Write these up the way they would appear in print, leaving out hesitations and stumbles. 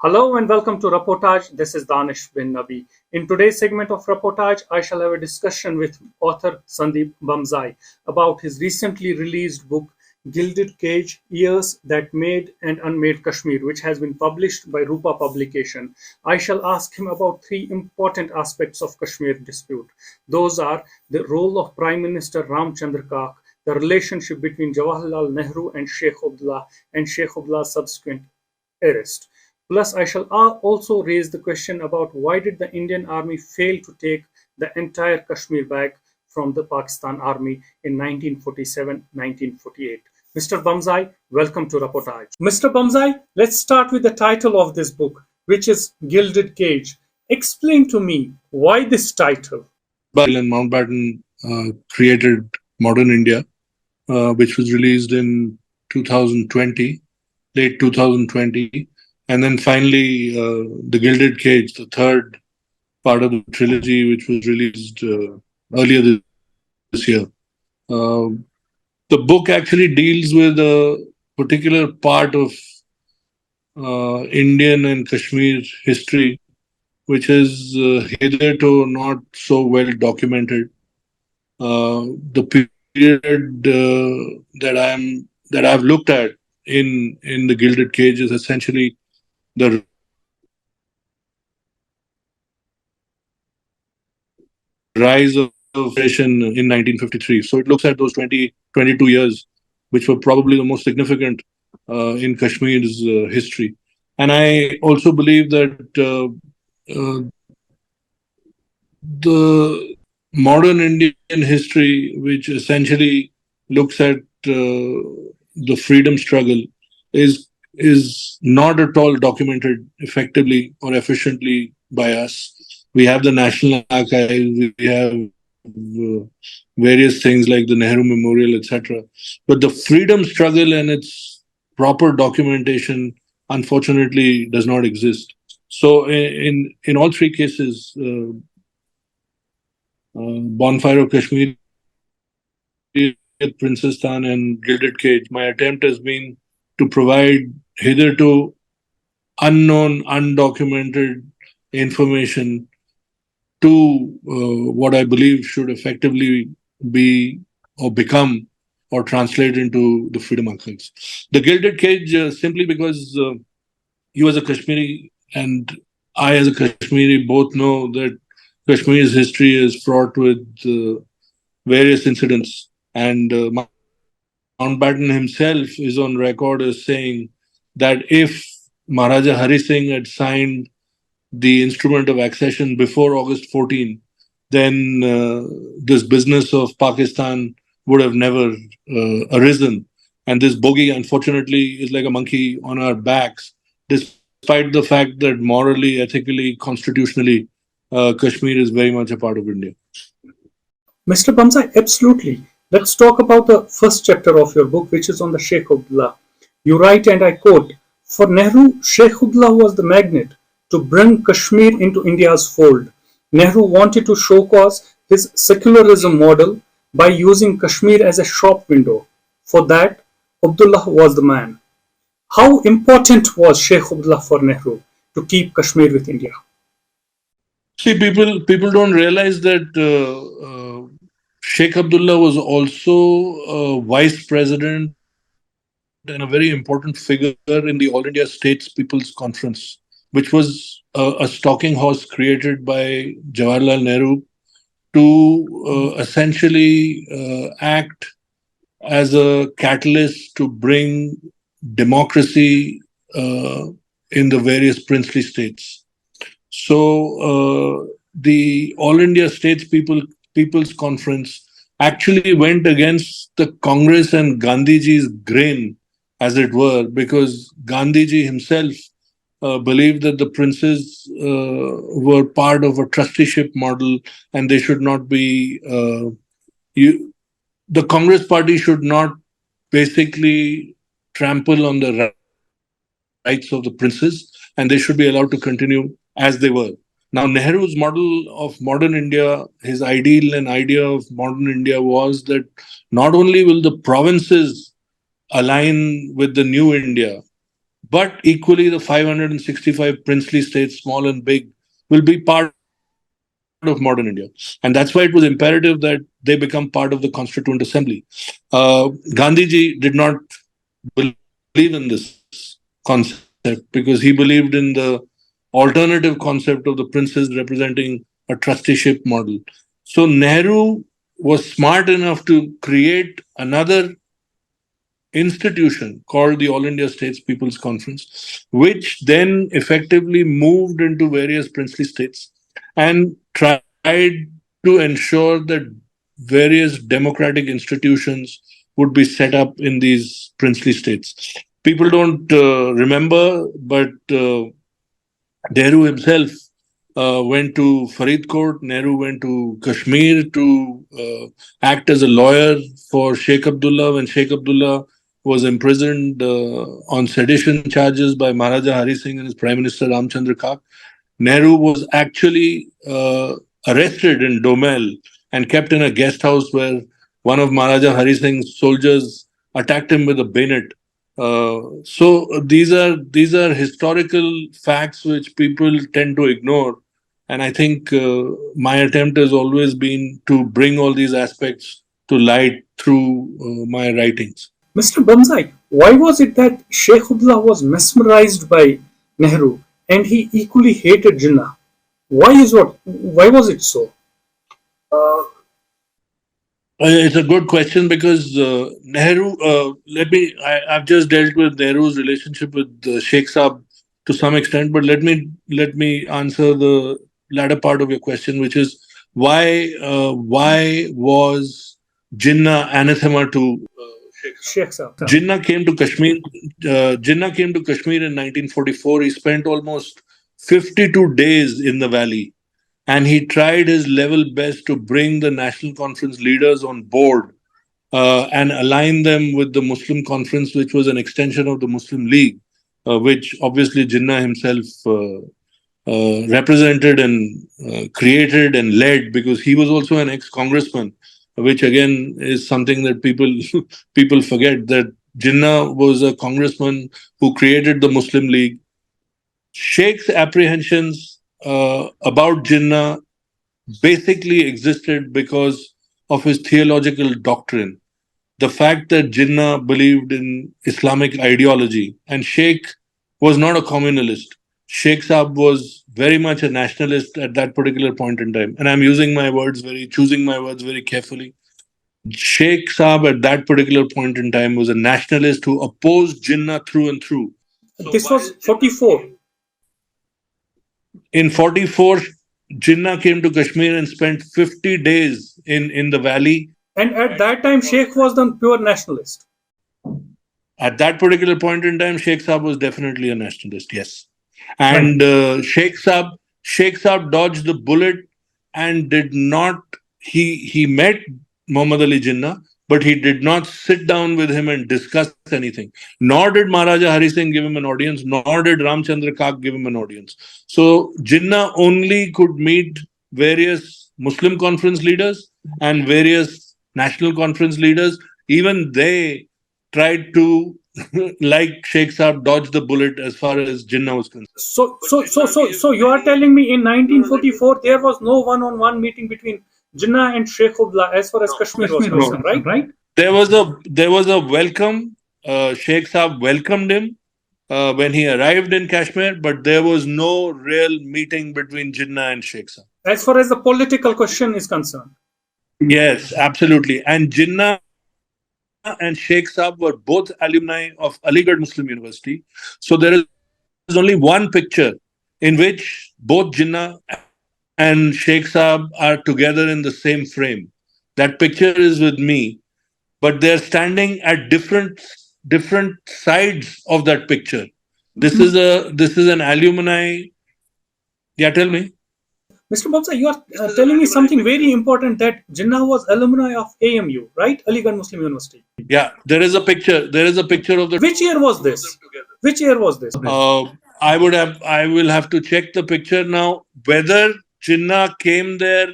Hello and welcome to Reportage. This is Danish bin Nabi. In today's segment of Reportage, I shall have a discussion with author Sandeep Bamzai about his recently released book, Gilded Cage Years That Made and Unmade Kashmir, which has been published by Rupa Publication. I shall ask him about three important aspects of Kashmir dispute. Those are the role of Prime Minister Ramchandra Kak, the relationship between Jawaharlal Nehru and Sheikh Abdullah's subsequent arrest. Plus, I shall also raise the question about why did the Indian Army fail to take the entire Kashmir back from the Pakistan Army in 1947-1948. Mr. Bamzai, welcome to Reportage. Mr. Bamzai, let's start with the title of this book, which is Gilded Cage. Explain to me why this title. And Mountbatten created Modern India, which was released in 2020, late 2020. And then finally, The Gilded Cage, the third part of the trilogy, which was released earlier this year. The book actually deals with a particular part of Indian and Kashmir history, which is hitherto not so well documented. The period that I've looked at in the Gilded Cage is essentially the rise of nation in 1953. So it looks at those 22 years, which were probably the most significant in Kashmir's history. And I also believe that the modern Indian history, which essentially looks at the freedom struggle, is not at all documented effectively or efficiently by us. We have the National Archives, we have various things like the Nehru Memorial, etc. But the freedom struggle and its proper documentation, unfortunately, does not exist. So, in all three cases, Bonfire of Kashmir, Princess and Gilded Cage, my attempt has been to provide hitherto unknown, undocumented information to what I believe should effectively be or become or translate into the freedom archives. The Gilded Cage, simply because you as a Kashmiri and I as a Kashmiri both know that Kashmir's history is fraught with various incidents, and Mountbatten himself is on record as saying that if Maharaja Hari Singh had signed the instrument of accession before August 14, then this business of Pakistan would have never arisen. And this bogey, unfortunately, is like a monkey on our backs, despite the fact that morally, ethically, constitutionally, Kashmir is very much a part of India. Mr. Bamzai, absolutely. Let's talk about the first chapter of your book, which is on the Sheikh Abdullah. You write, and I quote, "For Nehru, Sheikh Abdullah was the magnet to bring Kashmir into India's fold. Nehru wanted to show cause his secularism model by using Kashmir as a shop window. For that, Abdullah was the man." How important was Sheikh Abdullah for Nehru to keep Kashmir with India? See, people don't realize that Sheikh Abdullah was also a vice president and a very important figure in the All India States People's Conference, which was a stalking horse created by Jawaharlal Nehru to essentially act as a catalyst to bring democracy in the various princely states. So the All India States People's Conference actually went against the Congress and Gandhiji's grain, as it were, because Gandhiji himself believed that the princes were part of a trusteeship model and they should not be. The Congress party should not basically trample on the rights of the princes, and they should be allowed to continue as they were. Now, Nehru's model of modern India, his ideal and idea of modern India was that not only will the provinces align with the new India, but equally the 565 princely states, small and big, will be part of modern India. And that's why it was imperative that they become part of the Constituent Assembly. Gandhiji did not believe in this concept because he believed in the alternative concept of the princes representing a trusteeship model. So Nehru was smart enough to create another institution called the All India States People's Conference, which then effectively moved into various princely states and tried to ensure that various democratic institutions would be set up in these princely states. People don't remember, but Nehru himself went to Faridkot. Nehru went to Kashmir to act as a lawyer for Sheikh Abdullah when Sheikh Abdullah was imprisoned on sedition charges by Maharaja Hari Singh and his Prime Minister Ramchandra Kak. Nehru was actually arrested in Domel and kept in a guest house where one of Maharaja Hari Singh's soldiers attacked him with a bayonet. So these are historical facts which people tend to ignore, and I think my attempt has always been to bring all these aspects to light through my writings. Mr. Bamzai, why was it that Sheikhullah was mesmerized by Nehru and he equally hated Jinnah? Why was it so? It's a good question because Nehru. I've just dealt with Nehru's relationship with Sheikh Saab to some extent, but let me answer the latter part of your question, which is why was Jinnah anathema to Sheikh Saab. Jinnah came to Kashmir. Jinnah came to Kashmir in 1944. He spent almost 52 days in the valley, and he tried his level best to bring the National Conference leaders on board and align them with the Muslim Conference, which was an extension of the Muslim League, which obviously Jinnah himself represented and created and led, because he was also an ex-congressman, which again is something that people forget, that Jinnah was a congressman who created the Muslim League. Sheikh's apprehensions about Jinnah basically existed because of his theological doctrine. The fact that Jinnah believed in Islamic ideology, and Sheikh was not a communalist. Sheikh Saab was very much a nationalist at that particular point in time. And I'm choosing my words very carefully. Sheikh Saab at that particular point in time was a nationalist who opposed Jinnah through and through. This was 44. In 44, Jinnah came to Kashmir and spent 50 days in the valley. And at that time, Sheikh was the pure nationalist. At that particular point in time, Sheikh Saab was definitely a nationalist, yes. And Sheikh Saab dodged the bullet and did not. He met Muhammad Ali Jinnah, but he did not sit down with him and discuss anything. Nor did Maharaja Hari Singh give him an audience, nor did Ramchandra Kak give him an audience. So Jinnah only could meet various Muslim conference leaders and various national conference leaders. Even they tried to, like Sheikh Saab, dodge the bullet as far as Jinnah was concerned. So you are telling me in 1944 there was no one-on-one meeting between Jinnah and Sheikhullah as far as Kashmir was concerned, right? There was a welcome. Sheikh Saab welcomed him when he arrived in Kashmir, but there was no real meeting between Jinnah and Sheikh Saab. As far as the political question is concerned. Yes, absolutely. And Jinnah and Sheikh Saab were both alumni of Aligarh Muslim University. So there is only one picture in which both Jinnah and Sheikh Saab are together in the same frame. That picture is with me, but they're standing at different sides of that picture. This is an alumni. Yeah, tell me. Mr. Bamsa, you are telling me something very important, that Jinnah was alumni of AMU, right? Aligarh Muslim University. Yeah, there is a picture. There is a picture of the. Which year was this? Which year was this? I will have to check the picture now. Whether Jinnah came there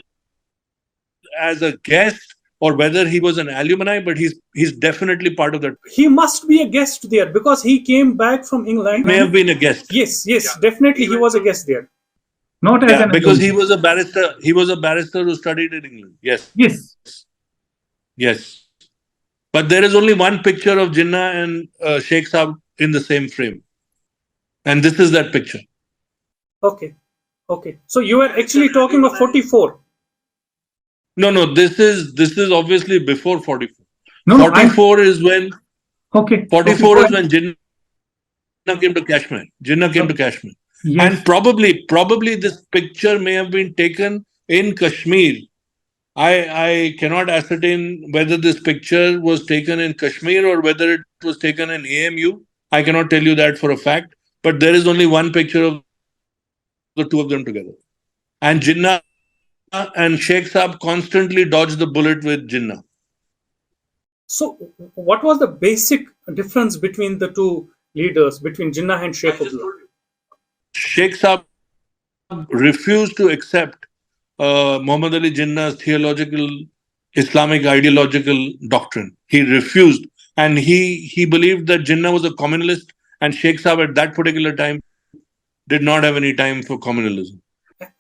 as a guest or whether he was an alumni, but he's definitely part of that. He must be a guest there because he came back from England. May have been a guest. Yes, yes, definitely he was a guest there. Not as Yeah, an because alumni. he was a barrister. He was a barrister who studied in England. Yes. Yes. Yes. But there is only one picture of Jinnah and Sheikh Saab in the same frame. And this is that picture. Okay, okay. So you were actually talking of 44. No, this is obviously before 44. No, no, 44 is when okay. 44 Okay, is when Jinnah came to Kashmir. Jinnah came to Kashmir. yes. And probably this picture may have been taken in Kashmir. I cannot ascertain whether this picture was taken in Kashmir or whether it was taken in AMU. I cannot tell you that for a fact. But there is only one picture of the two of them together. And Jinnah and Sheikh Saab constantly dodged the bullet with Jinnah. So what was the basic difference between the two leaders, between Jinnah and Sheikh Abdullah? Sheikh Saab refused to accept Muhammad Ali Jinnah's theological, Islamic ideological doctrine. He refused. And he believed that Jinnah was a communalist, and Sheikh Saab at that particular time did not have any time for communalism.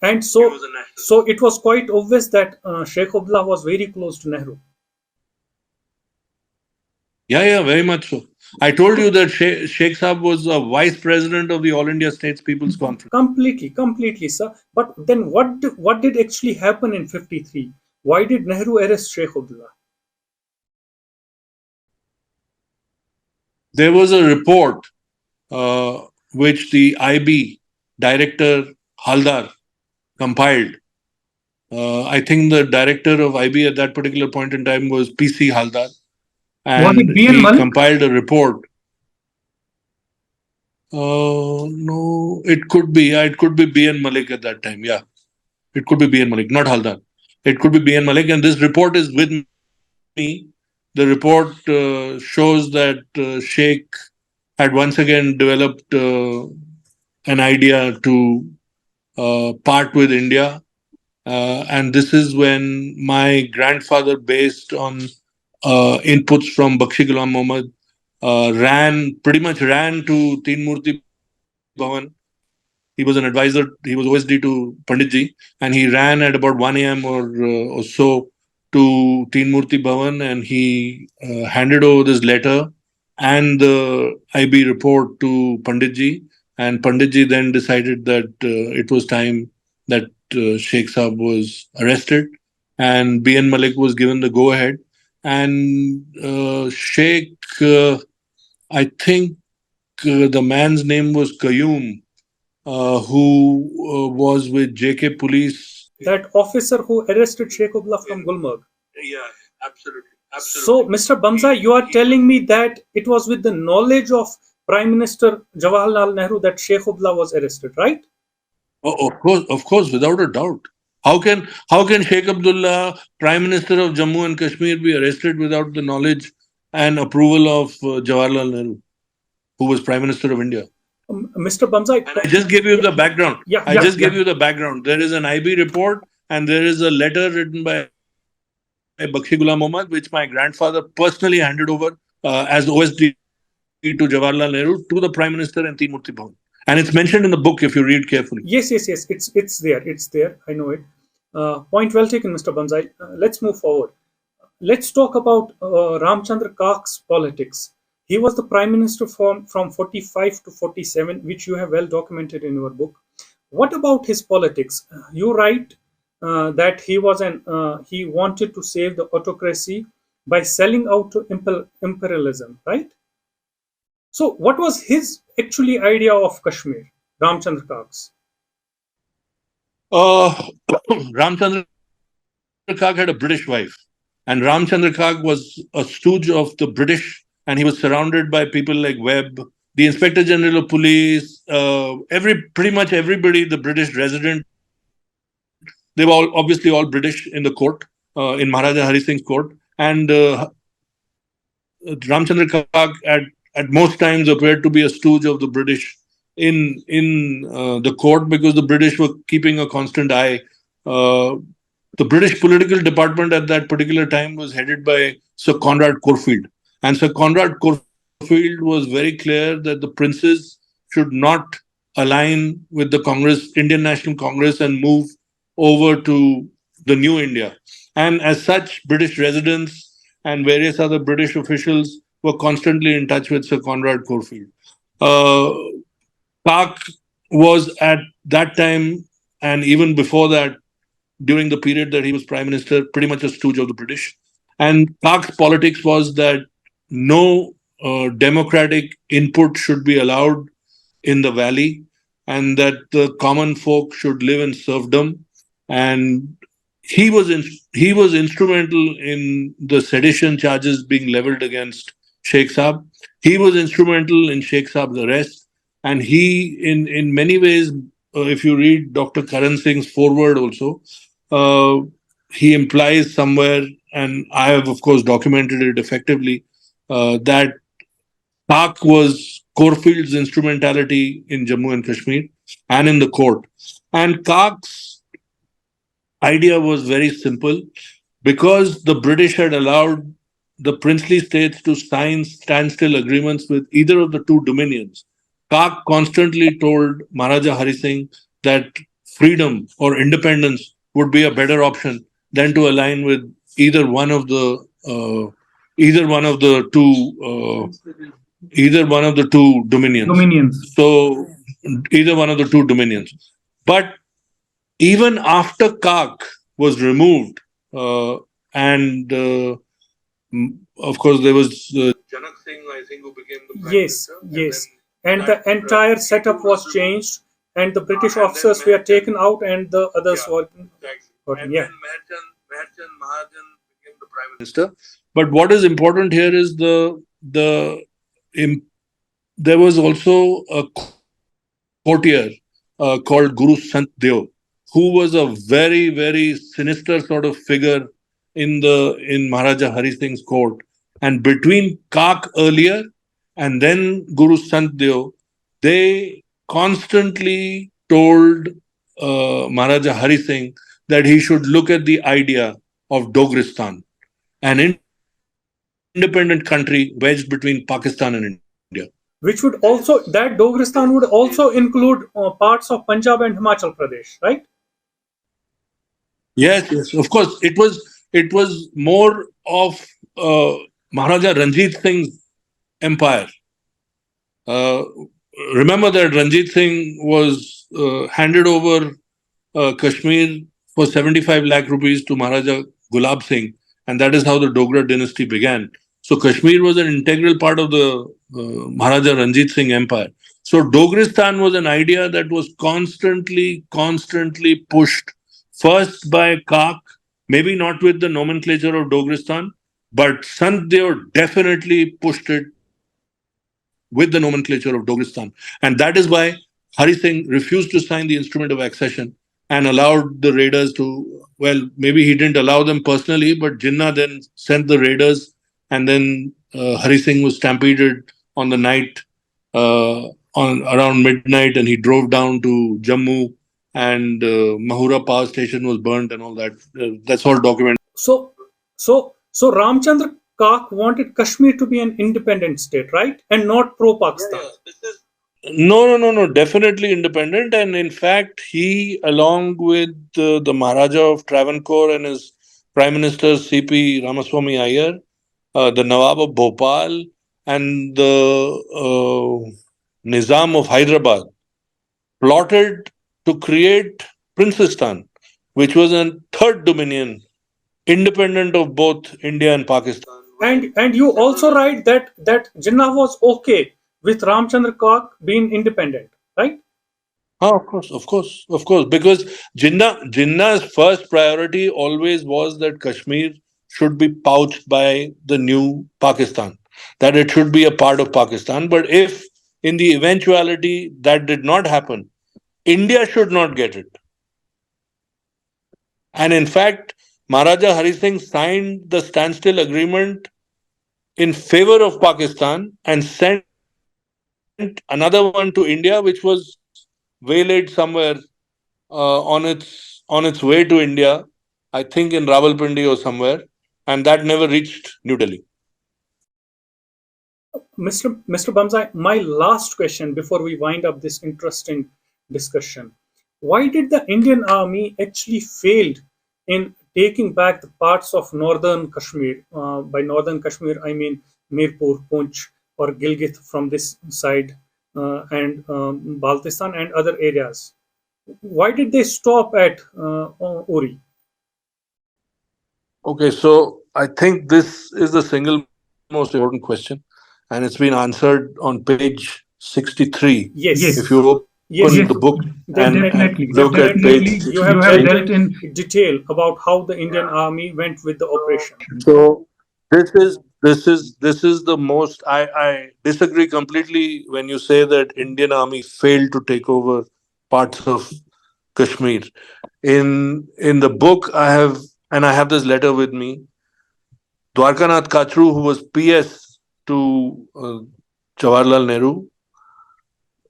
And so it was quite obvious that Sheikh Abdullah was very close to Nehru. Yeah, very much so. I told you that Sheikh Saab was a vice president of the All India States People's Conference. Completely, sir. But then what did actually happen in 53? Why did Nehru arrest Sheikh Abdullah? There was a report which the IB director Haldar compiled. I think the director of IB at that particular point in time was PC Haldar. And Was it B.N. he Malik? compiled a report. No, it could be. Yeah, it could be B.N. Malik at that time. Yeah, it could be B.N. Malik, not Haldar. It could be B.N. Malik. And this report is with me. The report shows that Sheikh had once again developed an idea to part with India. And this is when my grandfather, based on inputs from Bakshi Ghulam Muhammad, pretty much ran to Teen Murti Bhavan. He was an advisor, he was OSD to Panditji, and he ran at about 1 a.m. or so to Teen Murti Bhavan, and he handed over this letter and the IB report to Panditji. And Panditji then decided that it was time that Sheikh Saab was arrested, and B.N. Malik was given the go ahead. And Sheikh, I think the man's name was Qayyum, who was with JK police. That officer who arrested Sheikh Abdullah from Gulmarg. Yeah, absolutely. So, Mr. Bamza, you are telling me that it was with the knowledge of Prime Minister Jawaharlal Nehru that Sheikh Abdullah was arrested, right? Oh, of course, without a doubt. How can Sheikh Abdullah, Prime Minister of Jammu and Kashmir, be arrested without the knowledge and approval of Jawaharlal Nehru, who was Prime Minister of India? Mr. Bamza, I just gave you the background. I just gave you the background. There is an IB report and there is a letter written by Bakshi Ghulam Muhammad, which my grandfather personally handed over as OSD to Jawaharlal Nehru to the Prime Minister and Teen Murti Bhavan. And it's mentioned in the book if you read carefully. Yes. It's there. I know it. Point well taken, Mr. Bamzai. Let's move forward. Let's talk about Ramchandra Kak's politics. He was the prime minister from 45 to 47, which you have well documented in your book. What about his politics? You write that he wanted to save the autocracy by selling out to imperialism, right? So, what was his actually idea of Kashmir, Ramchandra Kak's? Ramchandra Kak had a British wife, and Ramchandra Kak was a stooge of the British, and he was surrounded by people like Webb, the Inspector General of Police, pretty much everybody, the British resident. They were obviously all British in the court, in Maharaja Hari Singh's court, and Ramchandra Kak at most times appeared to be a stooge of the British in the court, because the British were keeping a constant eye the British political department at that particular time was headed by Sir Conrad Corfield. And Sir Conrad Corfield was very clear that the princes should not align with the Congress, Indian National Congress, and move over to the new India. And as such, British residents and various other British officials were constantly in touch with Sir Conrad Corfield. Uh, Park was at that time, and even before that, during the period that he was prime minister, pretty much a stooge of the British. And Park's politics was that no democratic input should be allowed in the valley, and that the common folk should live in serfdom. And he was in, he was instrumental in the sedition charges being leveled against Sheikh Saab. He was instrumental in Sheikh Saab's arrest, and he, in many ways, if you read Dr. Karan Singh's foreword also, uh, he implies somewhere, and I have of course documented it effectively, that Pak was Corfield's instrumentality in Jammu and Kashmir and in the court. And Kak's idea was very simple. Because the British had allowed the princely states to sign standstill agreements with either of the two dominions, Kak constantly told Maharaja Hari Singh that freedom or independence would be a better option than to align with either one of the either one of the two either one of the two dominions. Dominions. So either one of the two dominions. But even after Kak was removed, and of course there was Janak Singh, I think, who became the prime Yes, minister. yes. And the entire setup was changed, and the British officers were taken out, and the others were. Exactly. And Yeah. then Meherchand Mahajan became the prime minister. But what is important here is there was also a courtier called Guru Sant Deo, who was a very, very sinister sort of figure in Maharaja Hari Singh's court. And between Kak earlier and then Guru Sant Deo, they constantly told Maharaja Hari Singh that he should look at the idea of Dogristan, an independent country wedged between Pakistan and India. Which would also, that Dogristan would also include parts of Punjab and Himachal Pradesh, right? Yes, yes, of course. It was more of Maharaja Ranjit Singh's empire. Uh, Remember that Ranjit Singh was handed over Kashmir for 75 lakh rupees to Maharaja Gulab Singh, and that is how the Dogra dynasty began. So Kashmir was an integral part of the Maharaja Ranjit Singh empire. So Dogristan was an idea that was constantly pushed first by Kak, maybe not with the nomenclature of Dogristan, but Sant Deo definitely pushed it with the nomenclature of Dogristan. And that is why Hari Singh refused to sign the instrument of accession and allowed the raiders to, well, maybe he didn't allow them personally, but Jinnah then sent the raiders, and then Hari Singh was stampeded on the night, on around midnight, and he drove down to Jammu, and Mahura power station was burnt and all that. That's all documented. So, so Ramchandra Kak wanted Kashmir to be an independent state, right? And not pro-Pakistan. No. Definitely independent. And in fact, he, along with the Maharaja of Travancore and his Prime Minister C.P. Ramaswamy Iyer, the Nawab of Bhopal, and the Nizam of Hyderabad, plotted to create Princestan, which was a third dominion, independent of both India and Pakistan. And you also write that Jinnah was okay with Ramchandra Kak being independent, right? Oh, of course. Because Jinnah's first priority always was that Kashmir should be pouched by the new Pakistan, that it should be a part of Pakistan. But if in the eventuality that did not happen, India should not get it. And in fact, Maharaja Hari Singh signed the standstill agreement in favor of Pakistan and sent another one to India, which was waylaid somewhere on its way to India, I think in Rawalpindi or somewhere, and that never reached New Delhi. Mr. Bamzai, my last question before we wind up this interesting discussion. Why did the Indian Army actually failed in taking back the parts of northern Kashmir? By northern Kashmir, I mean Mirpur, Poonch, or Gilgit from this side, and Baltistan and other areas. Why did they stop at Uri? Okay, so I think this is the single most important question, and it's been answered on page 63. Yes, If you Yes. open the yes, book Yes. and definitely, look at page definitely. You have 63. You dealt have in dealt in. detail about how the Indian Army went with the operation. So this is the most I disagree completely when you say that Indian Army failed to take over parts of Kashmir. In the book I have this letter with me. Dwarkanath Kachru, who was PS to Jawaharlal Nehru,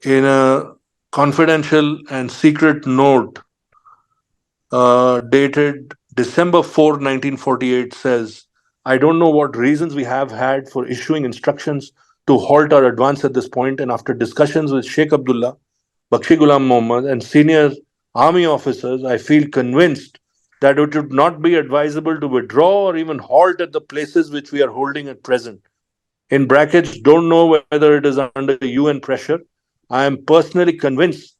in a confidential and secret note dated December 4, 1948, says, I don't know what reasons we have had for issuing instructions to halt our advance at this point, and after discussions with Sheikh Abdullah, Bakshi Ghulam Mohammad, and senior army officers, I feel convinced that it would not be advisable to withdraw or even halt at the places which we are holding at present. In brackets, don't know whether it is under UN pressure. I am personally convinced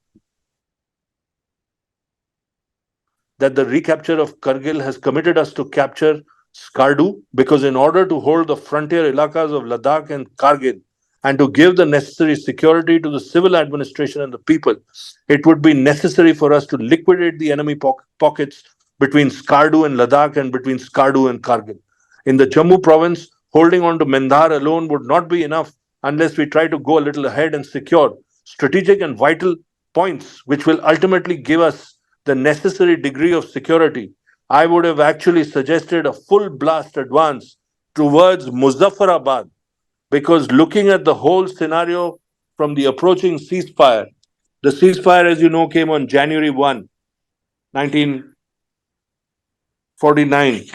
that the recapture of Kargil has committed us to capture Skardu, because in order to hold the frontier ilakas of Ladakh and Kargil and to give the necessary security to the civil administration and the people, it would be necessary for us to liquidate the enemy pockets between Skardu and Ladakh and between Skardu and Kargil. In the Jammu province, holding on to Mendhar alone would not be enough unless we try to go a little ahead and secure strategic and vital points which will ultimately give us the necessary degree of security. I would have actually suggested a full blast advance towards Muzaffarabad, because looking at the whole scenario from the approaching ceasefire, the ceasefire, as you know, came on January 1, 1949,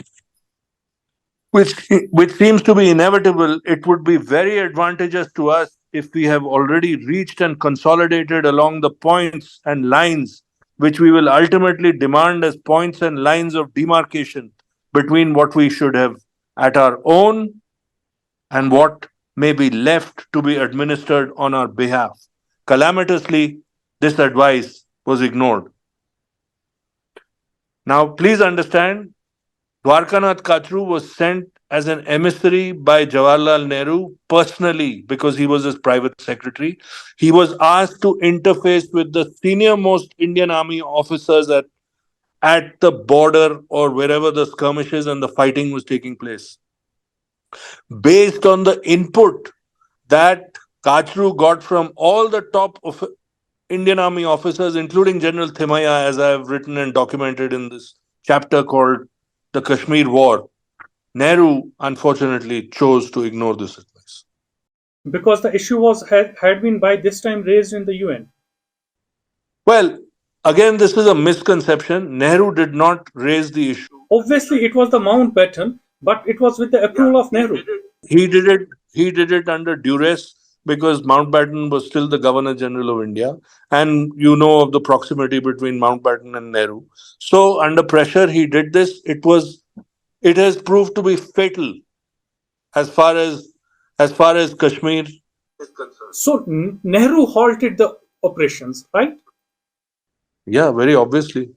which seems to be inevitable. It would be very advantageous to us if we have already reached and consolidated along the points and lines which we will ultimately demand as points and lines of demarcation between what we should have at our own and what may be left to be administered on our behalf. Calamitously, this advice was ignored. Now, please understand, Dwarkanath Kachru was sent as an emissary by Jawaharlal Nehru personally because he was his private secretary. He was asked to interface with the senior most Indian Army officers at the border or wherever the skirmishes and the fighting was taking place. Based on the input that Kachru got from all the top of Indian Army officers, including General Thimaya, as I have written and documented in this chapter called The Kashmir War, Nehru unfortunately chose to ignore this advice. Because the issue had been by this time raised in the UN. Well, again, this is a misconception. Nehru did not raise the issue. Obviously, it was the Mountbatten, but it was with the approval of Nehru. He did it. He did it under duress because Mountbatten was still the Governor General of India, and you know of the proximity between Mountbatten and Nehru. So under pressure, he did this. It has proved to be fatal as far as Kashmir is concerned. So Nehru halted the operations, right? Yeah, very obviously.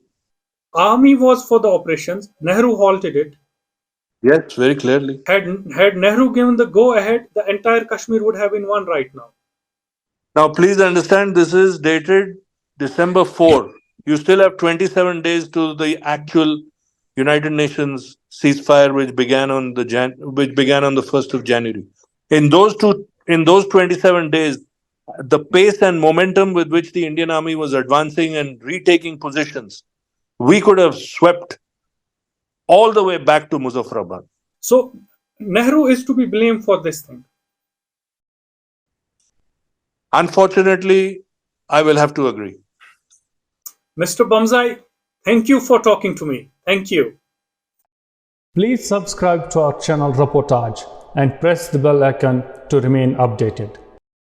Army was for the operations. Nehru halted it. Yes, very clearly. Had Nehru given the go ahead, the entire Kashmir would have been won right now. Now, please understand, this is dated December 4. You still have 27 days to the actual United Nations ceasefire, which began on the 1st of January. In those 27 days, the pace and momentum with which the Indian Army was advancing and retaking positions, we could have swept all the way back to Muzaffarabad. So Nehru is to be blamed for this thing. Unfortunately, I will have to agree. Mr. Bamzai, thank you for talking to me. Thank you. Please subscribe to our channel Reportage and press the bell icon to remain updated.